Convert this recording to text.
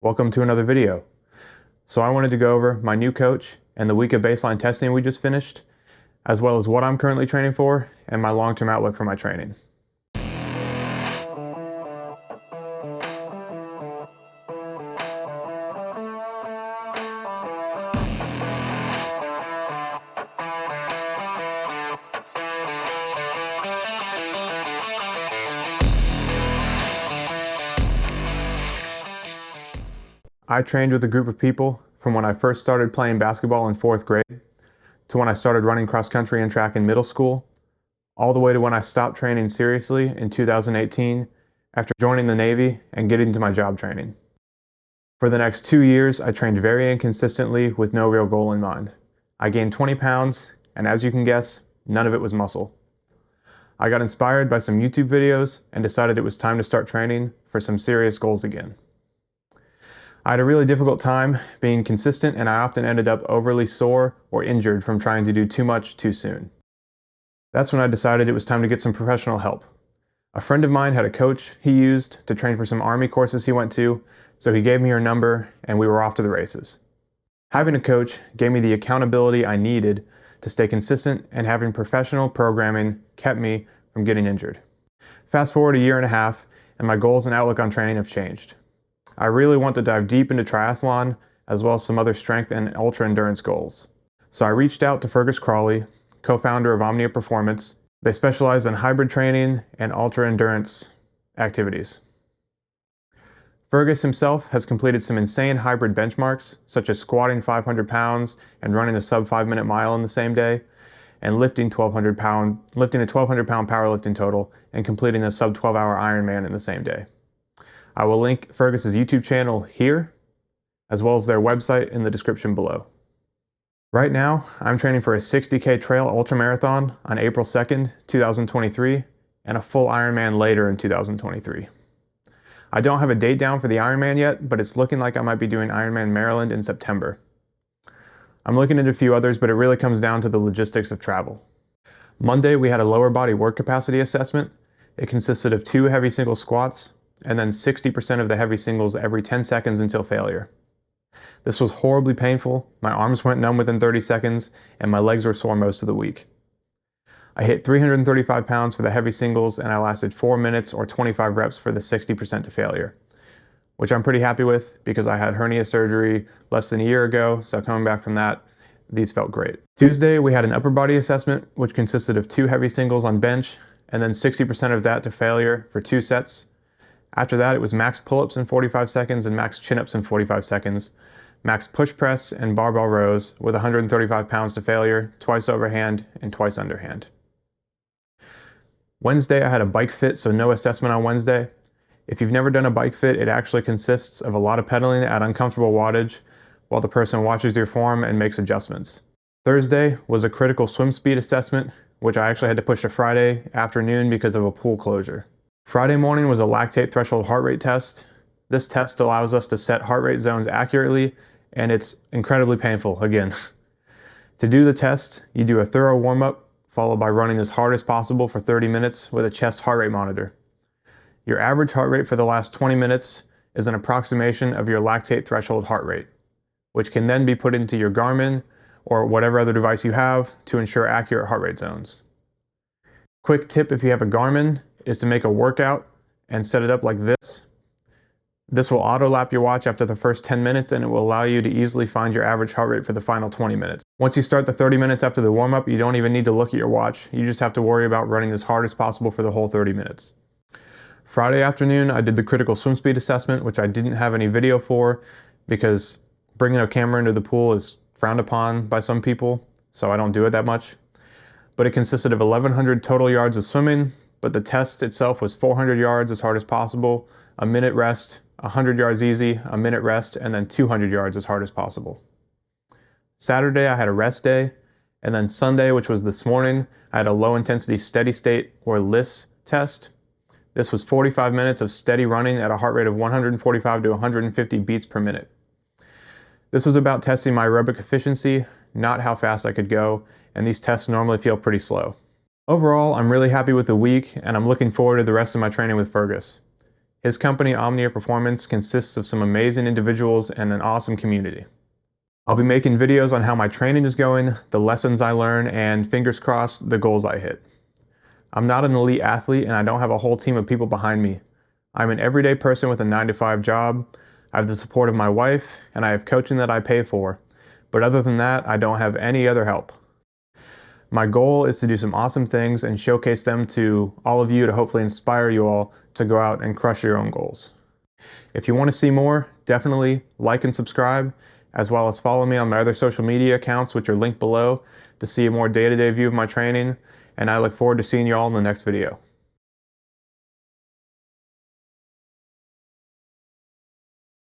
Welcome to another video. So I wanted to go over my new coach and the week of baseline testing we just finished, as well as what I'm currently training for and my long-term outlook for my training. I trained with a group of people from when I first started playing basketball in 4th grade to when I started running cross country and track in middle school, all the way to when I stopped training seriously in 2018 after joining the Navy and getting to my job training. For the next 2 years, I trained very inconsistently with no real goal in mind. I gained 20 pounds, and as you can guess, none of it was muscle. I got inspired by some YouTube videos and decided it was time to start training for some serious goals again. I had a really difficult time being consistent, and I often ended up overly sore or injured from trying to do too much too soon. That's when I decided it was time to get some professional help. A friend of mine had a coach he used to train for some Army courses he went to, so he gave me her number and we were off to the races. Having a coach gave me the accountability I needed to stay consistent, and having professional programming kept me from getting injured. Fast forward a year and a half, and my goals and outlook on training have changed. I really want to dive deep into triathlon, as well as some other strength and ultra endurance goals. So I reached out to Fergus Crawley, co-founder of Omnia Performance. They specialize in hybrid training and ultra endurance activities. Fergus himself has completed some insane hybrid benchmarks, such as squatting 500 pounds and running a sub 5-minute mile in the same day, and lifting a 1,200 pound powerlifting total and completing a sub 12-hour Ironman in the same day. I will link Fergus's YouTube channel here, as well as their website in the description below. Right now, I'm training for a 60K trail ultramarathon on April 2nd, 2023, and a full Ironman later in 2023. I don't have a date down for the Ironman yet, but it's looking like I might be doing Ironman Maryland in September. I'm looking into a few others, but it really comes down to the logistics of travel. Monday, we had a lower body work capacity assessment. It consisted of 2 heavy single squats, and then 60% of the heavy singles every 10 seconds until failure. This was horribly painful. My arms went numb within 30 seconds, and my legs were sore most of the week. I hit 335 pounds for the heavy singles, and I lasted 4 minutes or 25 reps for the 60% to failure, which I'm pretty happy with because I had hernia surgery less than a year ago, so coming back from that, these felt great. Tuesday, we had an upper body assessment, which consisted of 2 heavy singles on bench, and then 60% of that to failure for 2 sets. After that, it was max pull-ups in 45 seconds and max chin-ups in 45 seconds, max push press and barbell rows with 135 pounds to failure, twice overhand and twice underhand. Wednesday, I had a bike fit, so no assessment on Wednesday. If you've never done a bike fit, it actually consists of a lot of pedaling at uncomfortable wattage while the person watches your form and makes adjustments. Thursday was a critical swim speed assessment, which I actually had to push to Friday afternoon because of a pool closure. Friday morning was a lactate threshold heart rate test. This test allows us to set heart rate zones accurately, and it's incredibly painful again. To do the test, you do a thorough warm-up, followed by running as hard as possible for 30 minutes with a chest heart rate monitor. Your average heart rate for the last 20 minutes is an approximation of your lactate threshold heart rate, which can then be put into your Garmin or whatever other device you have to ensure accurate heart rate zones. Quick tip if you have a Garmin is to make a workout and set it up like this. This will auto-lap your watch after the first 10 minutes, and it will allow you to easily find your average heart rate for the final 20 minutes. Once you start the 30 minutes after the warm-up, you don't even need to look at your watch. You just have to worry about running as hard as possible for the whole 30 minutes. Friday afternoon, I did the critical swim speed assessment, which I didn't have any video for because bringing a camera into the pool is frowned upon by some people, so I don't do it that much. But it consisted of 1,100 total yards of swimming, but the test itself was 400 yards as hard as possible, a minute rest, 100 yards easy, a minute rest, and then 200 yards as hard as possible. Saturday, I had a rest day, and then Sunday, which was this morning, I had a low intensity steady state or LISS test. This was 45 minutes of steady running at a heart rate of 145 to 150 beats per minute. This was about testing my aerobic efficiency, not how fast I could go, and these tests normally feel pretty slow. Overall, I'm really happy with the week, and I'm looking forward to the rest of my training with Fergus. His company, Omnia Performance, consists of some amazing individuals and an awesome community. I'll be making videos on how my training is going, the lessons I learn, and fingers crossed, the goals I hit. I'm not an elite athlete and I don't have a whole team of people behind me. I'm an everyday person with a 9-to-5 job. I have the support of my wife and I have coaching that I pay for. But other than that, I don't have any other help. My goal is to do some awesome things and showcase them to all of you to hopefully inspire you all to go out and crush your own goals. If you want to see more, definitely like and subscribe, as well as follow me on my other social media accounts, which are linked below, to see a more day-to-day view of my training, and I look forward to seeing you all in the next video.